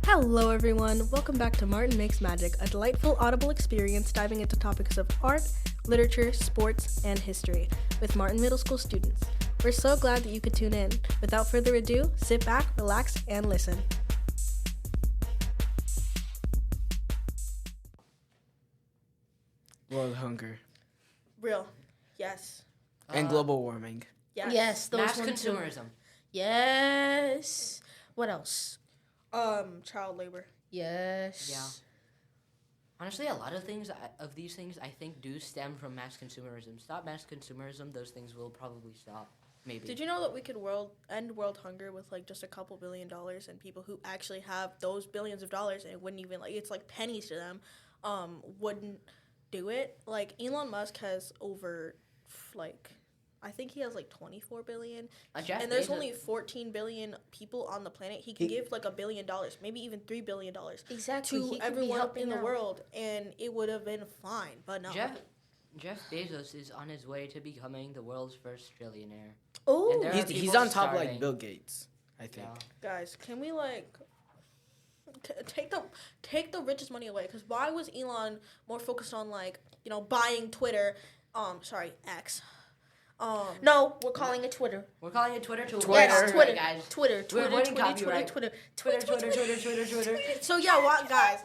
Hello everyone, welcome back to Martin Makes Magic, a delightful audible experience diving into topics of art, literature, sports, and history with Martin Middle School students. We're so glad that you could tune in. Without further ado, sit back, relax, and listen. World hunger. Real. Yes. And global warming. Yes, those Mass ones too. consumerism. Yes. What else? Child labor. Yes. Yeah. Honestly, a lot of these things, I think, do stem from mass consumerism. Stop mass consumerism, those things will probably stop. Maybe. Did you know that we could end world hunger with like just a couple $1 billion, and people who actually have those billions of dollars and it wouldn't even it's like pennies to them, wouldn't do it? Like Elon Musk has over I think he has like 24 billion, and there's only 14 billion people on the planet. He can give like $1 billion, maybe even $3 billion Exactly. to everyone in the world, and it would have been fine. But no. Jeff Bezos is on his way to becoming the world's first trillionaire. Oh, He's on top like Bill Gates, I think. Yeah. Guys, can we take the richest money away? Because why was Elon more focused on buying Twitter? X. No, we're calling it Twitter. We're calling it Twitter. Yes, Twitter, guys. Twitter. Twitter. So yeah, guys,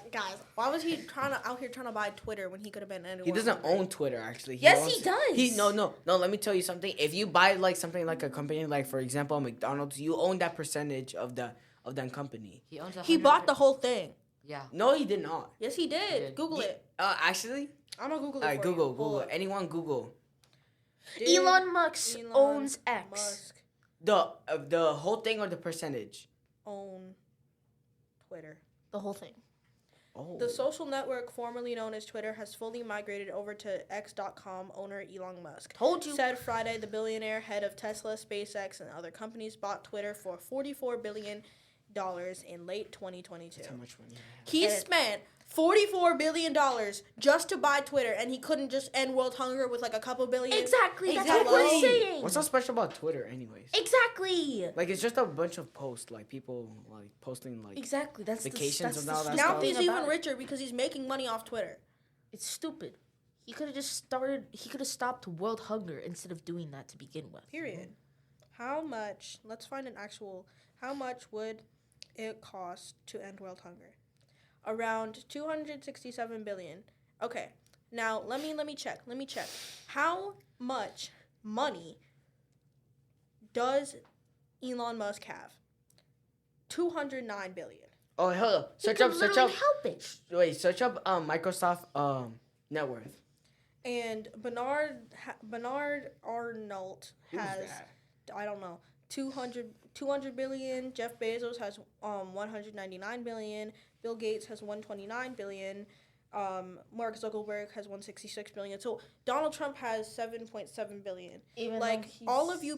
why was he out here trying to buy Twitter when he could have been anywhere? He doesn't own Twitter, actually. Yes, he does. No. Let me tell you something. If you buy something like a company, like for example McDonald's, you own that percentage of that company. He bought the whole thing. Yeah. No, he did not. Yes, he did. Google it. Actually. I'm gonna Google it. All right, Google. Anyone Google. Elon Musk owns X. The whole thing or the percentage? Own Twitter. The whole thing. Oh. The social network formerly known as Twitter has fully migrated over to X.com owner Elon Musk. Told you. Said Friday the billionaire head of Tesla, SpaceX, and other companies bought Twitter for $44 billion in late 2022. That's how much money He spent $44 billion just to buy Twitter, and he couldn't just end world hunger with like a couple billion. Exactly. That's what we're saying. What's so special about Twitter, anyways? Exactly. Like, it's just a bunch of posts, like people posting exactly. That's vacations and all that Now stuff. he's even richer because he's making money off Twitter. It's stupid. He could have just started. He could have stopped world hunger instead of doing that to begin with. Period. How much? Let's find an actual. How much would it cost to end world hunger? Around 267 billion. Okay. Now let me check. How much money does Elon Musk have? 209 billion. Oh, hold up. Search up. Search up Microsoft net worth. And Bernard Arnault has, I don't know, 200 billion. Jeff Bezos has 199 billion. Bill Gates has 129 billion. Mark Zuckerberg has 166 billion. So Donald Trump has 7.7 billion. Even all of you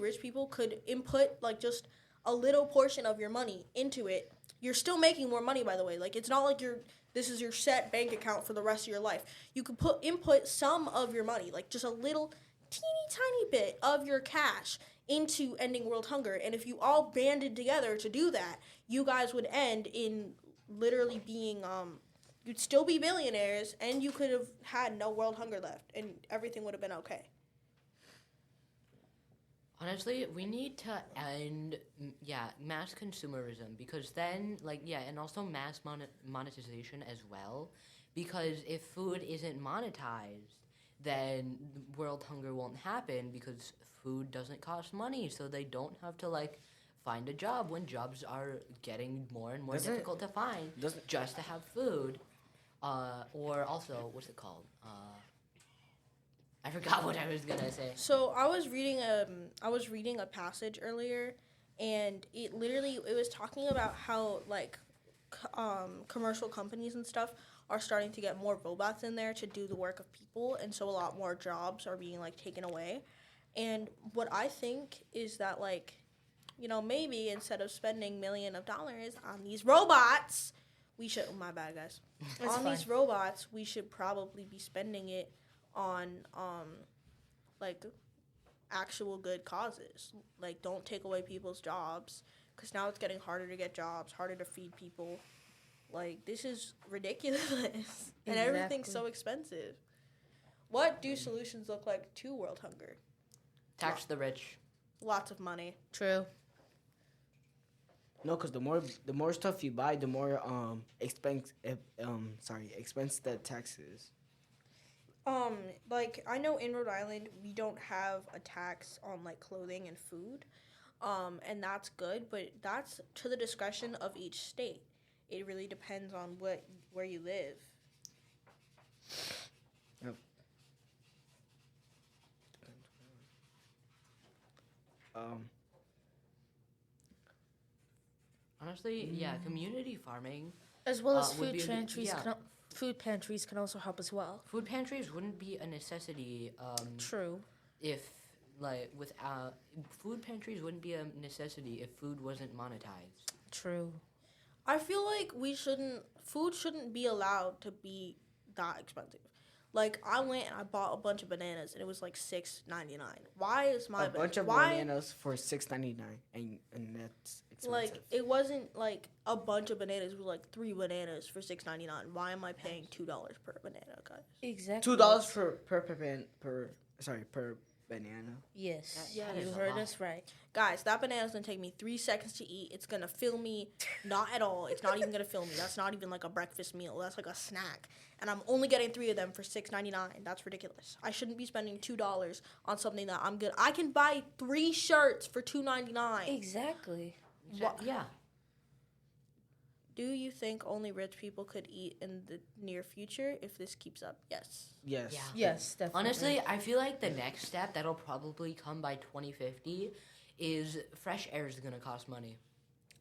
rich people could input just a little portion of your money into it. You're still making more money, by the way. It's not like this is your set bank account for the rest of your life. You could input some of your money, just a little teeny tiny bit of your cash into ending world hunger. And if you all banded together to do that, you guys would end in literally being you'd still be billionaires, and you could have had no world hunger left, and everything would have been okay. Honestly, we need to end, mass consumerism, because then, and also mass monetization as well, because if food isn't monetized, then world hunger won't happen, because food doesn't cost money, so they don't have to, find a job when jobs are getting more and more difficult to find just to have food. Or also, what's it called? I forgot what I was gonna say. So I was reading a passage earlier, and it was talking about how commercial companies and stuff are starting to get more robots in there to do the work of people, and so a lot more jobs are being taken away. And what I think is that maybe instead of spending millions of dollars on these robots, we should. Oh, my bad, guys. These robots, we should probably be spending it on actual good causes. Don't take away people's jobs, because now it's getting harder to get jobs, harder to feed people. Like, this is ridiculous. And everything's so expensive. What do solutions look like to world hunger? Tax the rich. Lots of money. True. No, because the more stuff you buy, the more expense the taxes. Like, I know in Rhode Island we don't have a tax on like clothing and food, and that's good, but that's to the discretion of each state. It really depends on where you live. Yep. Honestly, yeah, community farming. As well as would be food a- pantries. yeah. Food pantries can also help as well. Food pantries wouldn't be a necessity True. if, like, without food pantries wouldn't be a necessity if food wasn't monetized. True. I feel like food shouldn't be allowed to be that expensive. Like, I went and I bought a bunch of bananas and it was like $6.99. Why is my bunch of why? bananas for $6.99, and that's expensive. Like, it wasn't like a bunch of bananas. It was like 3 bananas for $6.99. Why am I paying $2 per banana, guys? Exactly. $2 per banana. Yes. Yeah, you that is a heard lot. us right. Guys, that banana's gonna take me 3 seconds to eat. It's gonna fill me, not at all. It's not even gonna fill me. That's not even like a breakfast meal. That's like a snack. And I'm only getting 3 of them for $6.99. That's ridiculous. I shouldn't be spending $2 on something that I'm good. I can buy 3 shirts for $2.99. Exactly. Yeah. Do you think only rich people could eat in the near future if this keeps up? Yes. Yes. Yeah. Yes, definitely. Honestly, I feel like the next step that'll probably come by 2050 is fresh air is gonna cost money.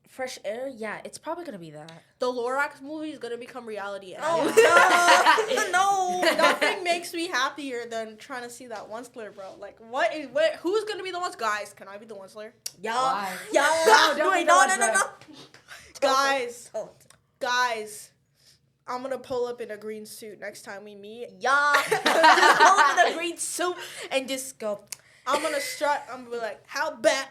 fresh air. Yeah, it's probably gonna be that. The Lorax movie is gonna become reality. Oh, No, nothing makes me happier than trying to see that one slayer, bro. Like, who's gonna be the ones? Guys, can I be the one slayer? Why? Yeah. don't Wait, be the one no. slayer. Guys, I'm gonna pull up in a green suit next time we meet. Yeah. Just pull up in a green suit and just go. I'm gonna strut. I'm gonna be like, how bad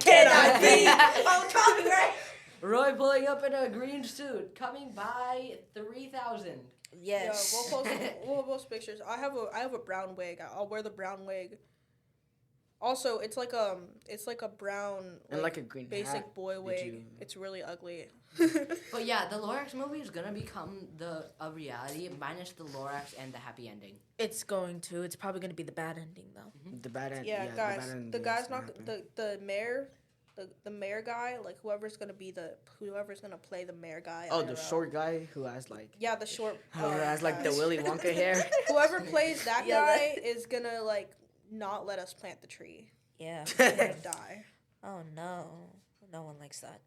can I be? Oh, copyright. Roy pulling up in a green suit, coming by 3,000. Yes. Yeah, we'll post pictures. I have a brown wig. I'll wear the brown wig. Also, it's like a brown And like a green basic hat. boy Did wig. you- It's really ugly. But yeah, the Lorax movie is gonna become a reality minus the Lorax and the happy ending. It's going to. It's probably going to be the bad ending, though. The bad end. Yeah, the guys. bad ending The is guy's gonna not happen. the mayor. The mayor guy, like whoever's gonna play the mayor guy. Oh, IRL. the short guy who has like Yeah, the short. who has like the guys. Willy Wonka hair. Whoever plays that Yeah, guy is gonna like not let us plant the tree. Yeah. We're gonna die. Oh, no. No one likes that.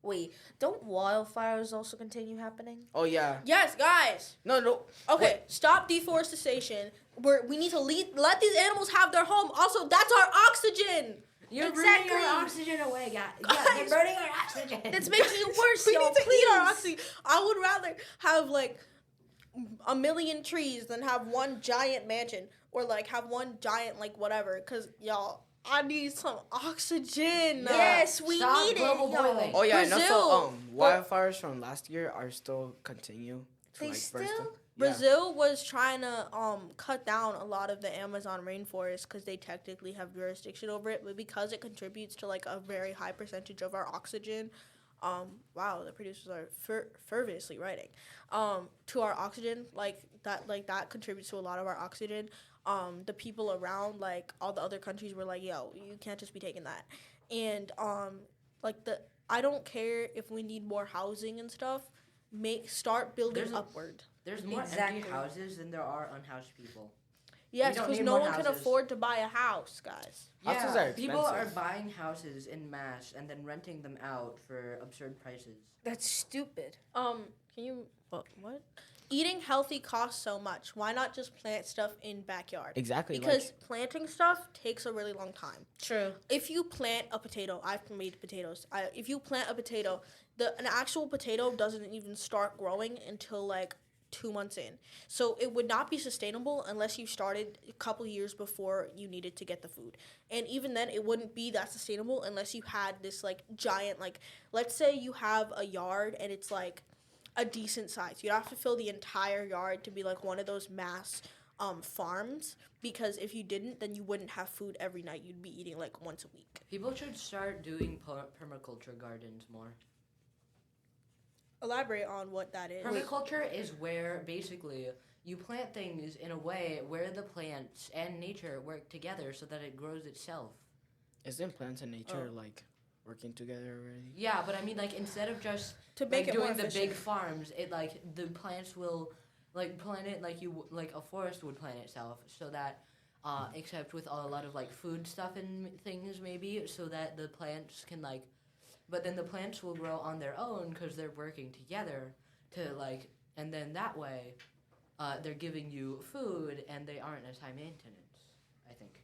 Wait, don't wildfires also continue happening? Oh yeah. Yes, guys. No. Okay, stop deforestation. We need to let these animals have their home. Also, that's our oxygen. You're Exactly. burning our oxygen away, guys. Yeah, they're burning our oxygen. It's making it worse, We y'all. need to eat our please. oxygen. I would rather have like a million trees than have one giant mansion or like have one giant like whatever. Cause y'all, I need some oxygen. Yes, we Stop need global it, y'all. boiling. Oh yeah, and Brazil. also But- wildfires from last year are still continue. To, They like, burst still? up. Brazil was trying to cut down a lot of the Amazon rainforest because they technically have jurisdiction over it, but because it contributes to like a very high percentage of our oxygen, wow, the producers are fervently writing, to our oxygen, like that contributes to a lot of our oxygen. The people around, like all the other countries, were like, yo, you can't just be taking that, and I don't care if we need more housing and stuff. Start building upward. There's more Exactly. empty houses than there are unhoused people. Yes, don't because need no more one can houses. afford to buy a house, guys. Houses are people are expensive. buying houses in mass and then renting them out for absurd prices. That's stupid. Can you what? Eating healthy costs so much. Why not just plant stuff in backyard? Exactly. Because planting stuff takes a really long time. True. If you plant a potato, I've made potatoes. If you plant a potato, an actual potato doesn't even start growing until like 2 months in. So it would not be sustainable unless you started a couple years before you needed to get the food. And even then, it wouldn't be that sustainable unless you had this like giant, like, let's say you have a yard and it's like a decent size. You'd have to fill the entire yard to be like one of those mass farms, because if you didn't, then you wouldn't have food every night. You'd be eating like once a week. People should start doing permaculture gardens more. Elaborate on what that is. Permaculture is where basically you plant things in a way where the plants and nature work together so that it grows itself. Isn't plants and nature like working together already? Yeah, but I mean, like, instead of just To make like, it more doing the efficient. big farms, it like the plants will like plant it like you like a forest would plant itself, so that except with a lot of like food stuff and things maybe, so that the plants can like, but then the plants will grow on their own because they're working together to like, and then that way they're giving you food and they aren't as high maintenance, I think.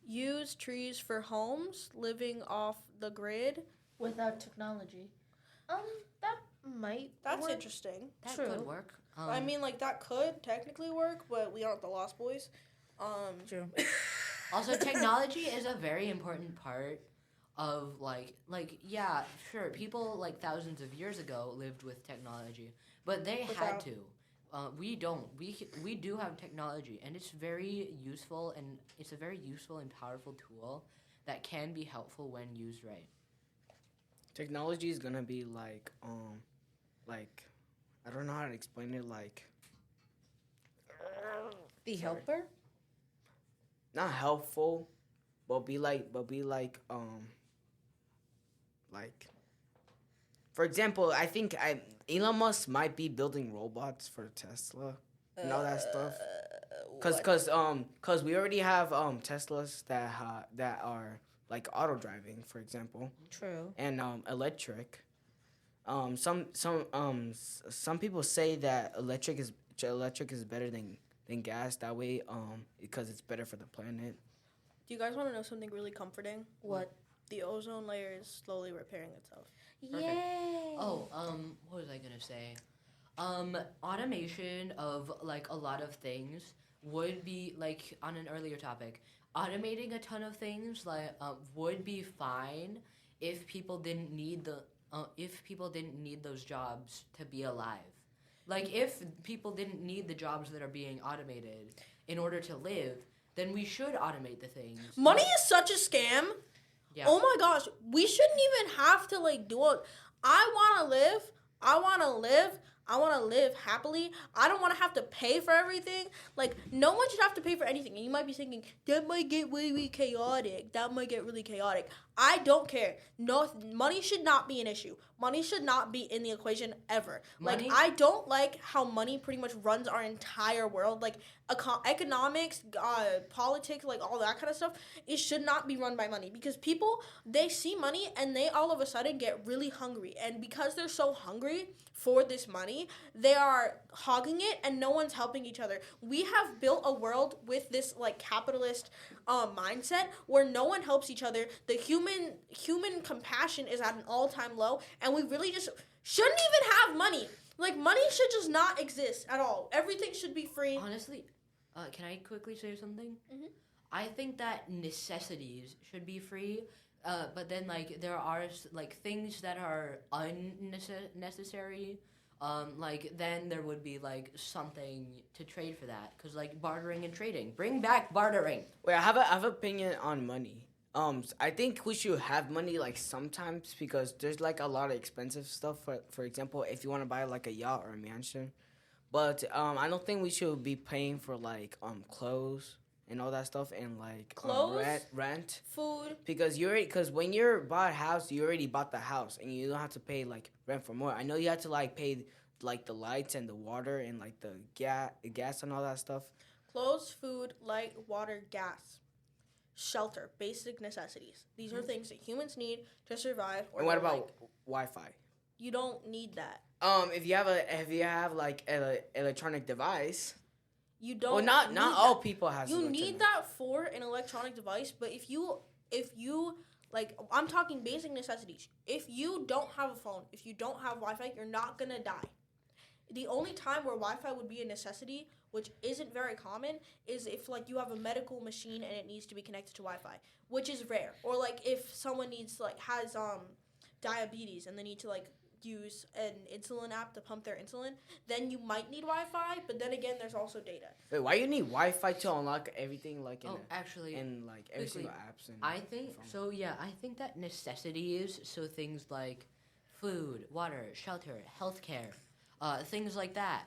Use trees for homes, living off the grid. Without technology. That might That's work. interesting. That True. could work. I mean, like, that could technically work, but we aren't the Lost Boys. True. Also, technology is a very important part of like yeah, sure, people like thousands of years ago lived with technology, but they had Without. to. We don't. We do have technology, and it's very useful, and it's a very useful and powerful tool that can be helpful when used right. Technology is gonna be like I don't know how to explain it. Like The helper? not helpful, but be like for example, I think Elon Musk might be building robots for Tesla and all that stuff. Cause we already have Teslas that are like auto driving, for example, True. and electric. Some people say that electric is better than gas. That way, because it's better for the planet. Do you guys want to know something really comforting? What? The ozone layer is slowly repairing itself. Yay! Oh, what was I gonna say? Automation of like a lot of things would be like on an earlier topic. Automating a ton of things like would be fine if people didn't need those jobs to be alive. Like if people didn't need the jobs that are being automated in order to live, then we should automate the things. Money is such a scam. Yeah. Oh my gosh, we shouldn't even have to like do it. I want to live. I want to live happily. I don't want to have to pay for everything. Like, no one should have to pay for anything. And you might be thinking, that might get really chaotic. I don't care. No, money should not be an issue. Money should not be in the equation ever. Like, Money- I don't like how money pretty much runs our entire world. Like, economics, politics, like all that kind of stuff. It should not be run by money, because people, they see money and they all of a sudden get really hungry. And because they're so hungry for this money, they are hogging it and no one's helping each other. We have built a world with this like capitalist mindset where no one helps each other. The human compassion is at an all-time low, and we really just shouldn't even have money. Like, money should just not exist at all. Everything should be free. Honestly, can I quickly say something? Mhm. I think that necessities should be free, but then like there are like things that are unnecessary. Like then there would be like something to trade for that, cause like bartering and trading. Bring back bartering. Wait, I have an opinion on money. I think we should have money like sometimes, because there's like a lot of expensive stuff. For example, if you want to buy like a yacht or a mansion, but I don't think we should be paying for like clothes and all that stuff, and like Clothes? rent. Food. Because when you're bought a house, you already bought the house, and you don't have to pay like rent for more. I know you have to like pay like the lights and the water and like the gas and all that stuff. Clothes, food, light, water, gas, shelter, basic necessities. These are things that humans need to survive. Or And what they're about like, Wi-Fi? you don't need that. If you have like an electronic device. You don't. Well, not need all that. people have. You need that for an electronic device, but if you Like, I'm talking basic necessities. If you don't have a phone, if you don't have Wi-Fi, you're not gonna die. The only time where Wi-Fi would be a necessity, which isn't very common, is if like you have a medical machine and it needs to be connected to Wi-Fi, which is rare. Or like if someone has diabetes and they need to like use an insulin app to pump their insulin, then you might need Wi-Fi. But then again, there's also data. Wait, why you need Wi-Fi to unlock everything like actually, in like every quickly, single apps? And I think phone? so. Yeah, I think that necessities, so things like food, water, shelter, healthcare, things like that,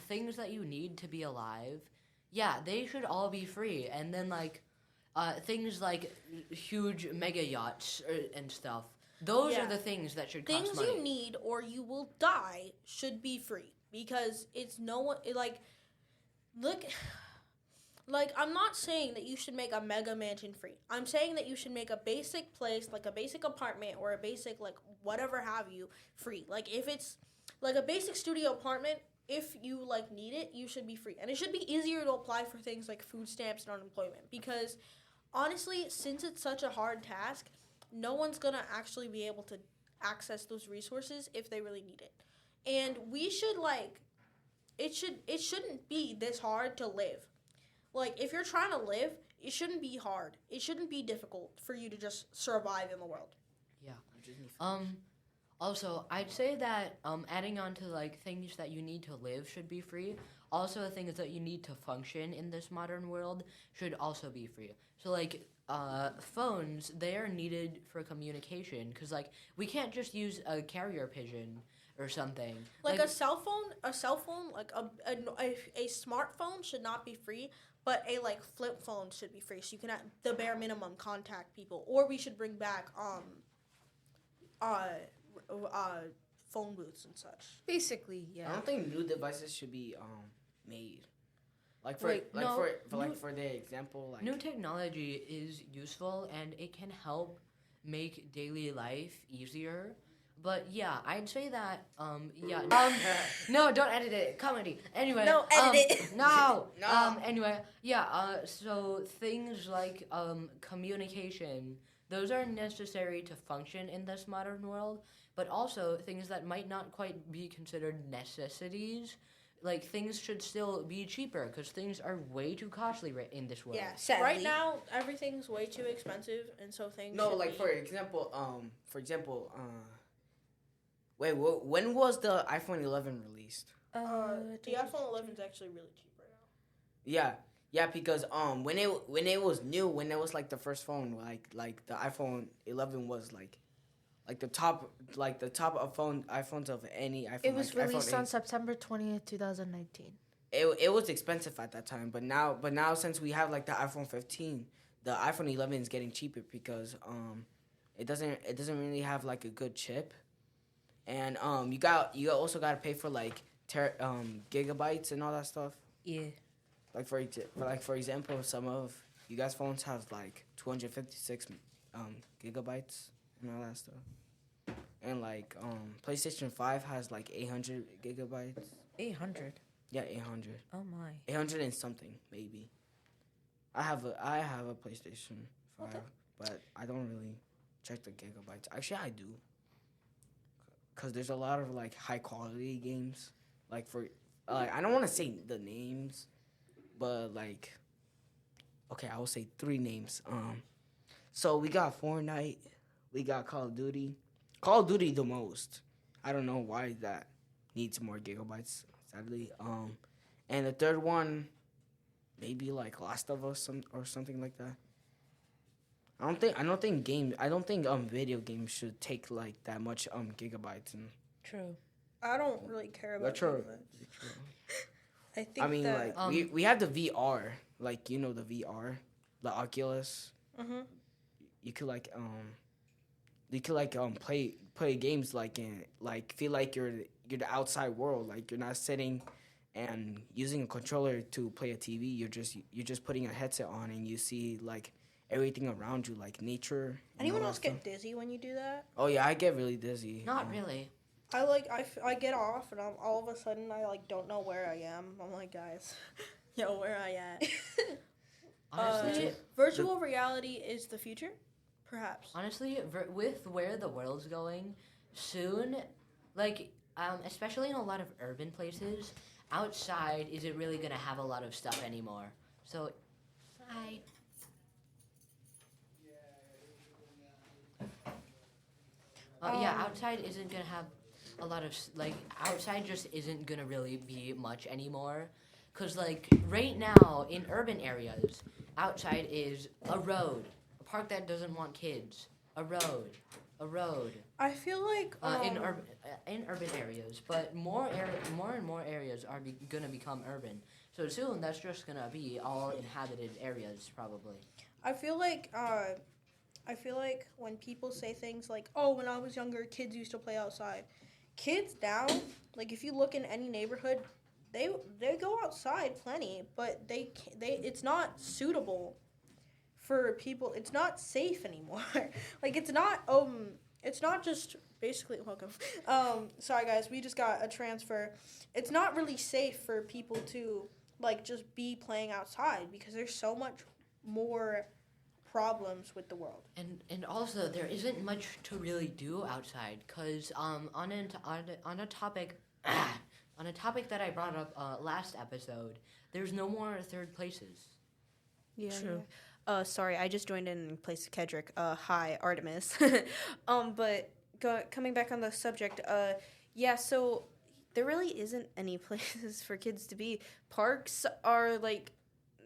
things that you need to be alive. Yeah, they should all be free. And then like things like huge mega yachts and stuff. Those Yeah. are the things that should cost Things money. you need or you will die should be free because it's no one look. Like, I'm not saying that you should make a mega mansion free. I'm saying that you should make a basic place, like a basic apartment or a basic, like, whatever have you, free. Like, if it's, like, a basic studio apartment, if you, like, need it, you should be free. And it should be easier to apply for things like food stamps and unemployment. Because, honestly, since it's such a hard task, no one's going to actually be able to access those resources if they really need it. And we should, like, it shouldn't be this hard to live. Like, if you're trying to live, it shouldn't be hard. It shouldn't be difficult for you to just survive in the world. Yeah. Also, I'd say that adding on to like things that you need to live should be free. Also, things that you need to function in this modern world should also be free. So like phones, they are needed for communication because like we can't just use a carrier pigeon or something. Like a cell phone, like a smartphone should not be free, but a like flip phone should be free. So you can at the bare minimum contact people, or we should bring back phone booths and such. Basically, yeah. I don't think new devices should be made. Like for Wait, no, for the example, like New technology is useful and it can help make daily life easier. But yeah, I'd say that no, don't edit it. Comedy. Anyway. No, edit it. No. No. Anyway, yeah, so things like communication, those are necessary to function in this modern world, but also things that might not quite be considered necessities. Like, things should still be cheaper because things are way too costly in this world. Yeah, Sadly. right now everything's way too expensive, and so things. no, should like be- for example, wait, when was the iPhone 11 released? the iPhone 11 is actually really cheap right now. Yeah, because when it was new, when it was like the first phone, like the iPhone 11 was like the top of iPhones of any iPhone. It was like released iPhone on 8. September 20th, 2019. It was expensive at that time, but now since we have like the iPhone 15, the iPhone 11 is getting cheaper because it doesn't really have like a good chip, and you also gotta pay for like gigabytes and all that stuff. Yeah. Like for example, some of you guys' phones have like 256 gigabytes and all that stuff, and like PlayStation 5 has like 800 gigabytes. 800. Yeah, 800. Oh my. 800 and something maybe. I have a PlayStation 5, but I don't really check the gigabytes. Actually, I do. Cause there's a lot of like high quality games. Like for I don't want to say the names, but like, okay, I will say 3 names. So we got Fortnite, we got Call of Duty. Call of Duty the most. I don't know why that needs more gigabytes, sadly. And the third one, maybe like Last of Us or something like that. I don't think video games should take like that much gigabytes and. True. I don't really care about True. gigabytes. I think. I mean, that, like we have the VR, like the VR, the Oculus. Mhm. You could play games like feel like you're the outside world, like you're not sitting and using a controller to play a TV. You're just putting a headset on and you see like everything around you, like nature. and Anyone all else that get stuff. dizzy when you do that? Oh yeah, I get really dizzy. Not really. I get off and all of a sudden I like don't know where I am. I'm like, guys, yo, where I at? Honestly, Virtual reality is the future, Perhaps. Honestly, with where the world's going, soon, like, especially in a lot of urban places, outside isn't really gonna have a lot of stuff anymore. So, I. Yeah, outside isn't gonna have a lot of outside just isn't gonna really be much anymore, cause like right now in urban areas, outside is a road, a park that doesn't want kids, a road. I feel like In urban areas, but more and more areas are gonna become urban. So soon that's just gonna be all inhabited areas probably. I feel like when people say things like, "Oh, when I was younger, kids used to play outside." Kids now, like if you look in any neighborhood, they go outside plenty, but it's not suitable for people. It's not safe anymore. Like it's not just basically welcome. Sorry guys, we just got a transfer. It's not really safe for people to like just be playing outside because there's so much more problems with the world. And also there isn't much to really do outside because on a topic on a topic that I brought up last episode, there's no more third places. Yeah. True. Sorry, I just joined in place of Kedrick. Hi, Artemis. But coming back on the subject, yeah, so there really isn't any places for kids to be. Parks are, like,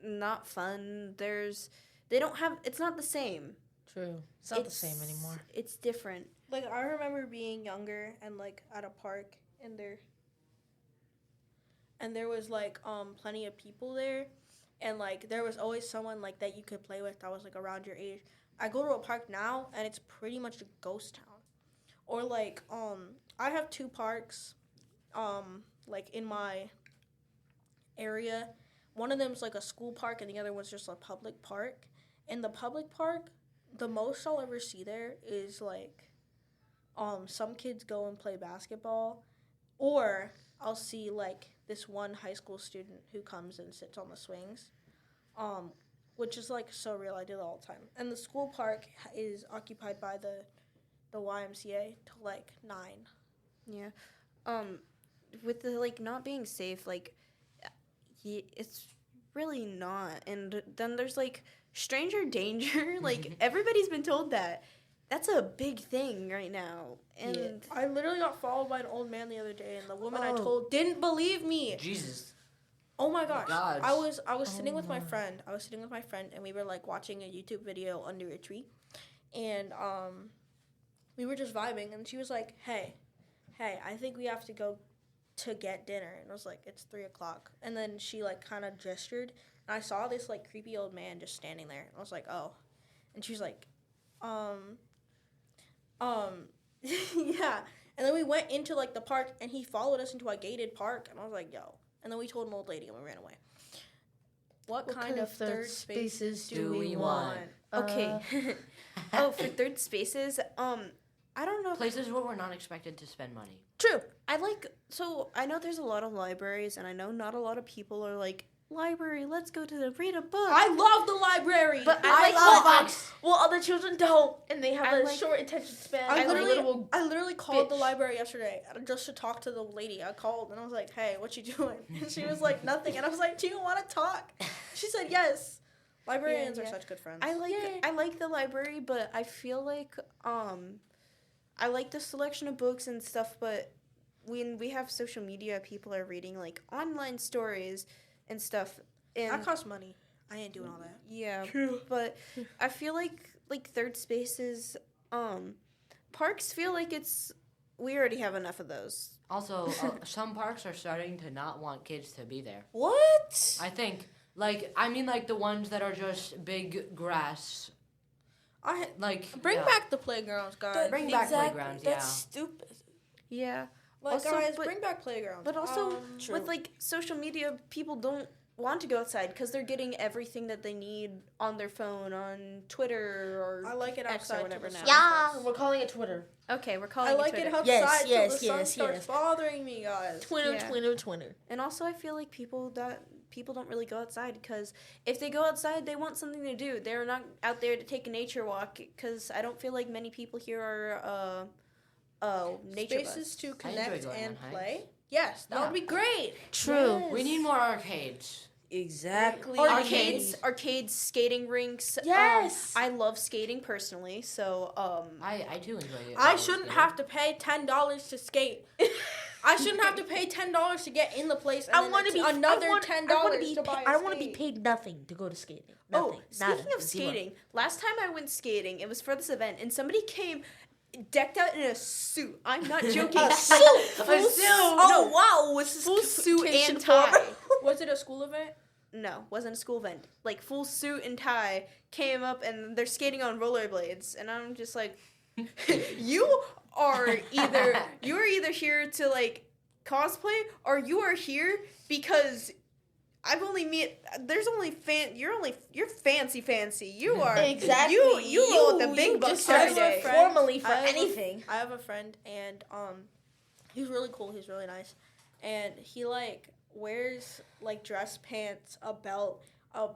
not fun. They don't have, it's not the same. True. It's not the same anymore. It's different. Like I remember being younger and like at a park and there was like plenty of people there and like there was always someone like that you could play with that was like around your age. I go to a park now and it's pretty much a ghost town. Or like I have 2 parks like in my area. One of them's like a school park and the other one's just a public park. In the public park, the most I'll ever see there is like some kids go and play basketball, or I'll see like this one high school student who comes and sits on the swings, which is like so real. I do that all the time. And the school park is occupied by the YMCA till like 9. Yeah. With the, like, not being safe, like, it's really not. And then there's, like, stranger danger. Like, everybody's been told that. That's a big thing right now. And I literally got followed by an old man the other day, and the woman I told didn't believe me. Jesus. Oh my gosh. gosh. I was sitting with my friend. And we were like watching a YouTube video under a tree. And we were just vibing, and she was like, Hey, I think we have to go to get dinner. And I was like, it's 3:00. And then she like kind of gestured, and I saw this like creepy old man just standing there. And I was like, oh. And she was like, yeah. And then we went into like the park, and he followed us into a gated park, and I was like, yo. And then we told an old lady, and we ran away. What kind of third spaces do we want? okay. Oh, for third spaces, I don't know. Places where we're not expected to spend money. True. I know there's a lot of libraries, and I know not a lot of people are like, library, let's go to read a book. I love the library. But I love books. Well, other children don't, and they have I a like- short attention span. I like literally called the bitch. library yesterday just to talk to the lady. I called and I was like, "Hey, what you doing?" And she was like, "Nothing." And I was like, "Do you want to talk?" She said, "Yes." Librarians are such good friends. I like the library, but I feel like I like the selection of books and stuff, but when we have social media, people are reading like online stories and stuff. And That costs money. I ain't doing all that. yeah, but I feel like third spaces, parks feel like we already have enough of those. Also, some parks are starting to not want kids to be there. What? I think, like the ones that are just big grass. Bring back the playgrounds, guys. Bring back playgrounds, That's yeah. stupid. Yeah. Like, Also, guys, but- bring back playgrounds. But also True. with like social media, people don't want to go outside because they're getting everything that they need on their phone, on Twitter or I like it X outside or till whatever the now. sun Yeah, starts. we're calling it Twitter. Okay, we're calling I it like Twitter. it outside Yes, till yes, the sun yes, starts yes. bothering me, guys. Twitter, Yeah. Twitter. And also, I feel like people don't really go outside because if they go outside, they want something to do. They're not out there to take a nature walk because I don't feel like many people here are nature Spaces buffs. to I enjoy connect going and on play. hikes. Yes, that Yeah. would be great. True. We need more arcades. Exactly. Arcades, skating rinks. Yes. I love skating personally, so I too enjoy it. I shouldn't have to pay $10 to skate. I shouldn't have to pay $10 to get in the place. And I then want to it's be another $10 to buy. I don't want to be paid nothing to go to skating. Nothing. speaking Nada. of Zero. skating, last time I went skating, it was for this event, and somebody came decked out in a suit. I'm not joking. A Like, suit. full suit. Oh wow! What's this Full suit vacation and for? tie. Was it a school event? No, wasn't a school event. Like full suit and tie came up, and they're skating on rollerblades, and I'm just like, you are either here to like cosplay, or you are here because I've only there's only you're fancy. You are Exactly. You roll with the big bucks just every started day. formally for I have a- anything. I have a friend, and he's really cool. He's really nice, and he like wears like dress pants, a belt, a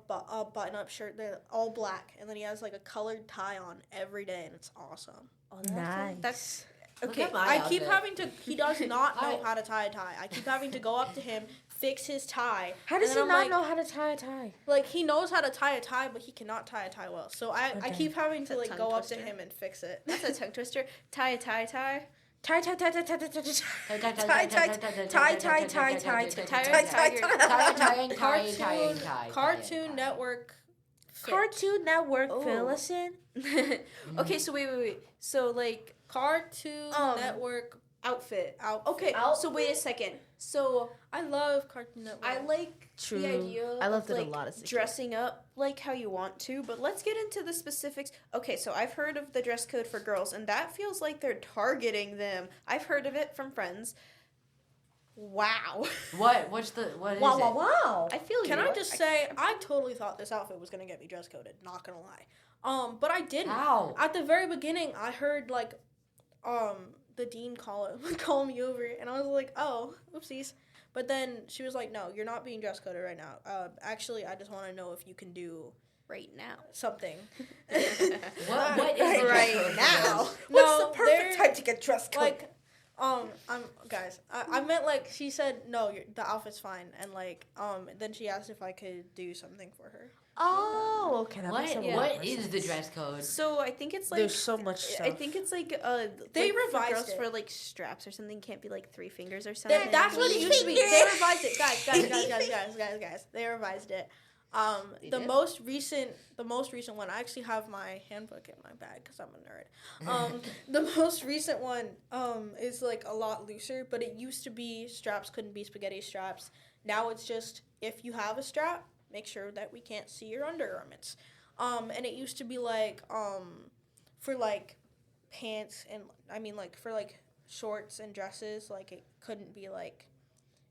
button-up shirt. They're all black, and then he has like a colored tie on every day, and it's awesome. Oh, Nice. That's Look okay. at my I keep outfit. having to. He does not know I- how to tie a tie. I keep having to go up to him, fix his tie. How does and he then not I'm know how to tie a tie? Like he knows how to tie a tie, but he cannot tie a tie well. So I Okay. keep having to That's a like tongue go up to twister. him and fix it. That's a tongue twister. Tie. Tie. Cartoon Network. fit. Cartoon Network. Oh. Phil, listen. Okay, so wait. So like Cartoon Network outfit. outfit. Okay, so wait a second. So I love Cartoon Network. I like True. the idea I loved of it a like lot as a kid. dressing up like how you want to, but let's get into the specifics. Okay, so I've heard of the dress code for girls, and that feels like they're targeting them. I've heard of it from friends. Wow. What? What is it? Wow. I feel Can you. I just say I totally thought this outfit was gonna get me dress coded. Not gonna lie. But I didn't. How? At the very beginning, I heard like, the dean call me over, and I was like, oh, oopsies. But then she was like, no, you're not being dress coded right now. Actually, I just want to know if you can do right now. something. What is the Right dress code for now. girls? No, they're- to get dressed Like, I meant like she said no, the outfit's fine, and like then she asked if I could do something for her. Oh, okay. That makes a lot What more is the sense. dress code? So I think it's like There's so much stuff. I think it's like They like, revised for girls it. for like straps or something can't be like 3 fingers or something. That's what it used to be. They revised it, guys. They revised it. They The did? most recent one. I actually have my handbook in my bag because I'm a nerd. The most recent one is like a lot looser, but it used to be straps couldn't be spaghetti straps. Now it's just if you have a strap, make sure that we can't see your undergarments. And it used to be like for like pants and like for like shorts and dresses, like it couldn't be like.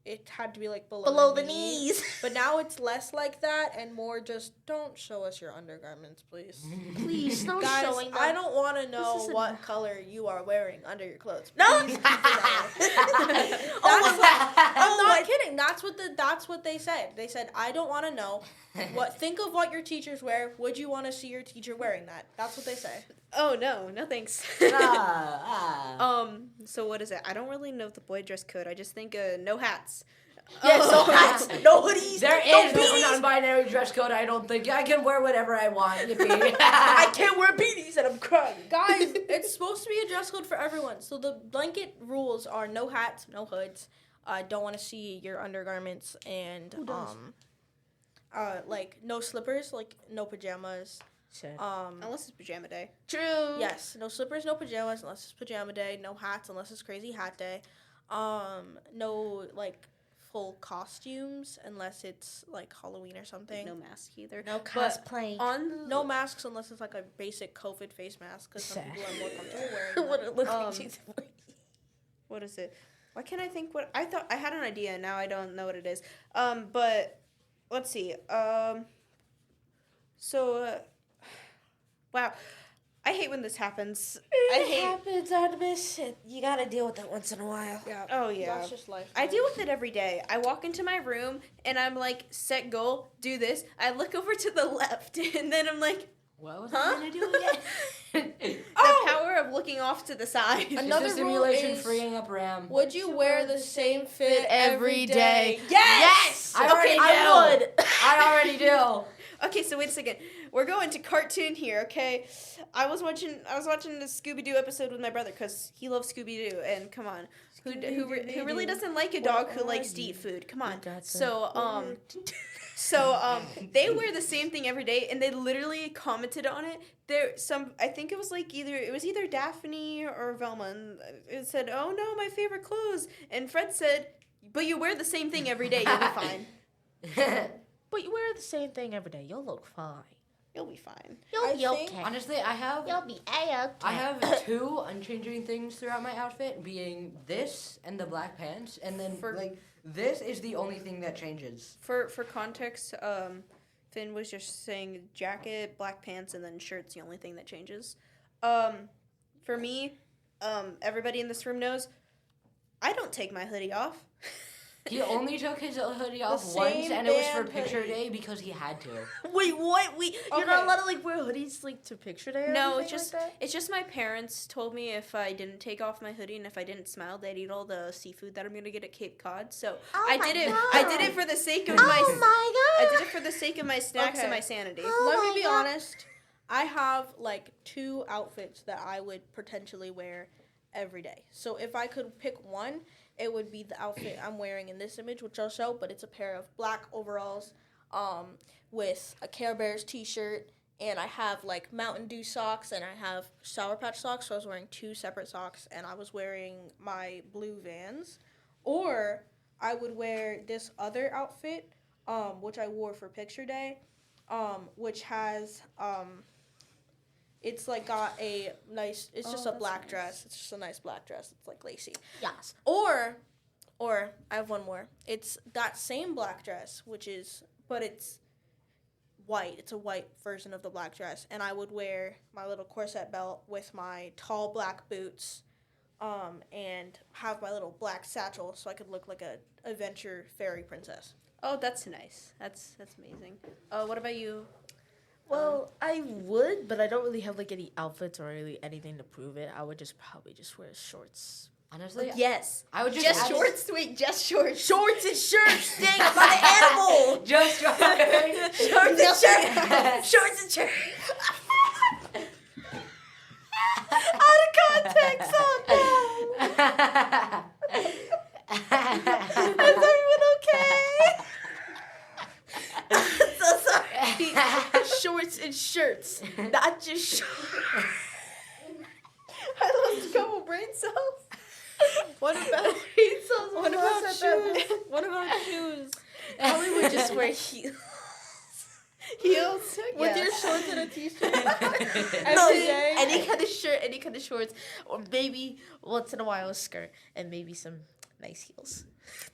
It had to be like below the knees. But now it's less like that and more just don't show us your undergarments, please. Please, no Guys, showing them. I don't want to know isn't- what color you are wearing under your clothes. No. Please keep it out. I'm not kidding. That's what they said. They said, I don't want to know. Think of what your teachers wear. Would you want to see your teacher wearing that? That's what they say. Oh no thanks. So what is it? I don't really know the boy dress code. I just think no hats. Yes, no hats, no hoodies, There no is no beanies. non-binary dress code. I don't think I can wear whatever I want. Yippee. I can't wear beanies and I'm crying. Guys, it's supposed to be a dress code for everyone. So the blanket rules are no hats, no hoods. I don't want to see your undergarments and Who does? like no slippers, like no pajamas. Unless it's pajama day. True. Yes, no slippers, no pajamas unless it's pajama day. No hats unless it's crazy hat day. No like full costumes unless it's like Halloween or something. No mask either. No But cosplay. on No masks unless it's like a basic COVID face mask because some Sad. people are more comfortable wearing What them. it looks like she's what is it? Why can't I think what I thought I had an idea, now I don't know what it is. But let's see. Wow. I hate when this happens. It happens, Artemis. You gotta deal with it once in a while. Yeah. Oh, yeah. That's just life. I deal with it every day. I walk into my room and I'm like, set goal, do this. I look over to the left and then I'm like, What was Huh? I gonna do again? the power of looking off to the side. Another It's a rule simulation is- freeing up RAM. Would you wear the same fit every every day? day? Yes! I already Okay, do. I would. I already do. Okay, so wait a second. We're going to cartoon here, okay? I was watching the Scooby-Doo episode with my brother because he loves Scooby-Doo, and come on, who really doesn't like a dog who likes to eat food? Come on. So they wear the same thing every day, and they literally commented on it. I think it was either Daphne or Velma, and it said, "Oh no, my favorite clothes," and Fred said, "But you wear the same thing every day, you'll be fine. But you wear the same thing every day. You'll look fine. You'll be fine." You'll be I think- okay. Honestly, I have You'll be okay. I have two unchanging things throughout my outfit, being this and the black pants, and then this is the only thing that changes. For context, Finn was just saying jacket, black pants, and then shirt's the only thing that changes. For me, everybody in this room knows, I don't take my hoodie off. He only took his hoodie off same once, and it was for band picture hoodie. day because he had to. Wait, what? You're not Okay. allowed to like wear hoodies like to picture day. Or No, anything it's just my parents told me if I didn't take off my hoodie and if I didn't smile, they'd eat all the seafood that I'm gonna get at Cape Cod. So I did it. I did it for the sake of my. I did it for the sake of my snacks and Okay. my sanity. Let me be honest. I have like 2 outfits that I would potentially wear every day. So if I could pick one, it would be the outfit I'm wearing in this image, which I'll show, but it's a pair of black overalls with a Care Bears t-shirt, and I have like Mountain Dew socks, and I have Sour Patch socks, so I was wearing 2 separate socks, and I was wearing my blue Vans. Or I would wear this other outfit, which I wore for picture day, which has it's like got a nice, it's just a black dress. It's just a nice black dress. It's like lacy. Yes. Or I have one more. It's that same black dress, but it's white. It's a white version of the black dress. And I would wear my little corset belt with my tall black boots, and have my little black satchel so I could look like a adventure fairy princess. Oh, that's nice. That's amazing. What about you? Well, I would, but I don't really have like any outfits or really anything to prove it. I would probably just wear shorts. Honestly, Yes. I would just Just add- shorts. Wait, just shorts. Shorts and shirts. Dang, I'm not an animal. Just Shorts and shirts. Shorts and shirts. Out of context. Oh no. Is everyone okay? So sorry. Shorts and shirts, not just shorts. I lost a couple brain cells. What about What about shoes? What about shoes? Probably would just wear heels. Heels? With Yeah. your shorts and a t-shirt No, every day? any kind of shirt, any kind of shorts, or maybe once in a while a skirt and maybe some nice heels.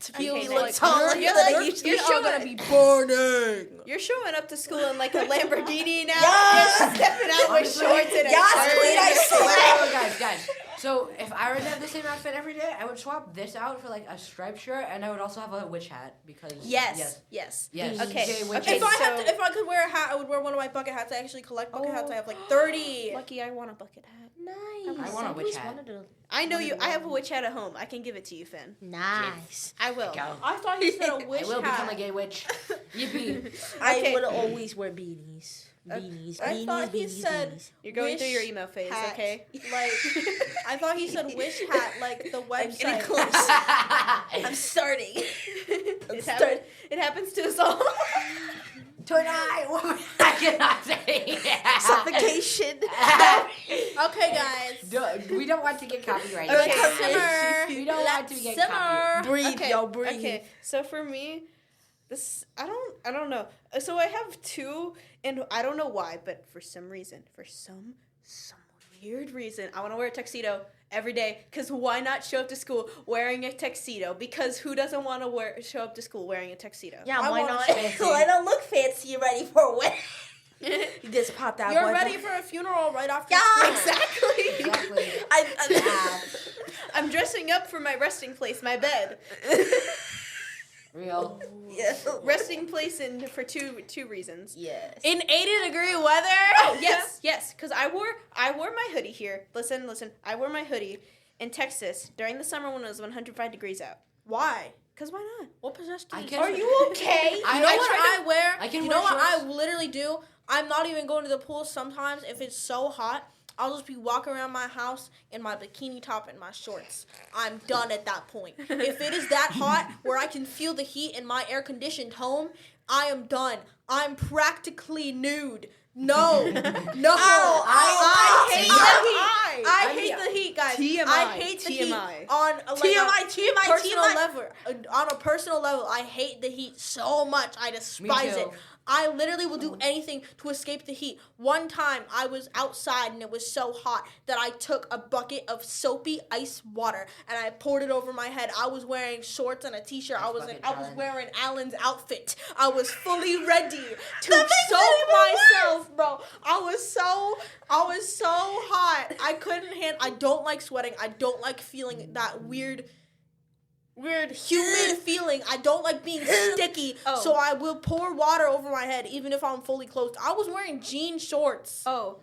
To be Okay, look like, taller you're than I like- usually you're are. showing- gonna be burning. You're showing up to school in like a Lamborghini now. Yes! You're stepping out with Honestly, shorts and a yes, shirt. Queen, I swear. Guys. So if I were to have the same outfit every day, I would swap this out for like a striped shirt, and I would also have a witch hat because Yes. yes. Okay. Jay, witch Okay, If I could wear a hat, I would wear one of my bucket hats. I actually collect bucket hats. I have like 30. Lucky, I want a bucket hat. Nice. I want a witch hat. I know you. I have a witch hat at home. I can give it to you, Finn. Nice. I will. Go. I thought you said a I wish will hat. become a gay witch. Yippee. I Okay. would always wear beanies. Beanies. I Beanies. thought he Beanies. said Beanies. You're going through Wish your emo phase, hat. okay? Like, I thought he said wish hat, like the I'm getting website. close. I'm starting. It happens to us all. Tonight, I cannot say that. Suffocation. Okay, guys. We don't want to get copyrighted. Okay. Simmer. We don't want to get copyrighted. Breathe, Okay, yo, breathe. Okay, so for me, I don't know. So I have 2, and I don't know why, but for some weird reason, I want to wear a tuxedo every day. Because why not show up to school wearing a tuxedo? Because who doesn't want to show up to school wearing a tuxedo? Yeah, I why wanna not? fancy. Why not look fancy ready for a wedding? You just pop that. You're boy. ready for a funeral right after Yeah, school. exactly. Exactly. I'm dressing up for my resting place, my bed. Real. Yeah. Resting place for two reasons. Yes. In 80-degree weather? Oh, yes, because I wore my hoodie here. Listen, I wore my hoodie in Texas during the summer when it was 105 degrees out. Why? Because why not? What possessed you? I to can- do Are that? you okay? You know what I wear? I can You wear know what I shorts. literally do? I'm not even going to the pool sometimes if it's so hot. I'll just be walking around my house in my bikini top and my shorts. I'm done at that point. If it is that hot where I can feel the heat in my air-conditioned home, I am done. I'm practically nude. No. I hate the heat. I hate the heat, guys. TMI, I hate the heat TMI. on TMI, personal TMI. level. On a personal level, I hate the heat so much. I despise too. it. I literally will do anything to escape the heat. One time, I was outside and it was so hot that I took a bucket of soapy ice water and I poured it over my head. I was wearing shorts and a t-shirt. I was bucket I was challenge. wearing Alan's outfit. I was fully ready to soak myself, bro. I was so hot. I couldn't handle. I don't like sweating. I don't like feeling that weird humid feeling. I don't like being sticky, Oh. so I will pour water over my head even if I'm fully clothed. I was wearing jean shorts. Oh,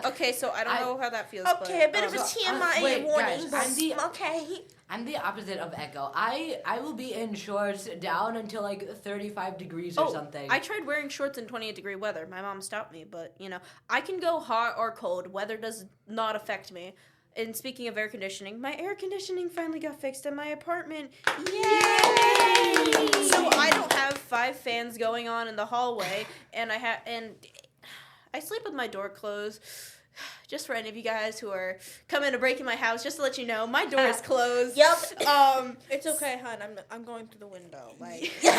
okay. So I don't know how that feels. Okay, a bit of a So, TMI wait, warning. guys, Okay. I'm the opposite of Echo. I will be in shorts down until like 35 degrees or something. I tried wearing shorts in 28-degree weather. My mom stopped me, but I can go hot or cold. Weather does not affect me. And speaking of air conditioning, my air conditioning finally got fixed in my apartment. Yay! So I don't have 5 fans going on in the hallway, and I sleep with my door closed. Just for any of you guys who are coming to break in my house, just to let you know, my door is closed. Yep. It's okay, hon. I'm going through the window. Like I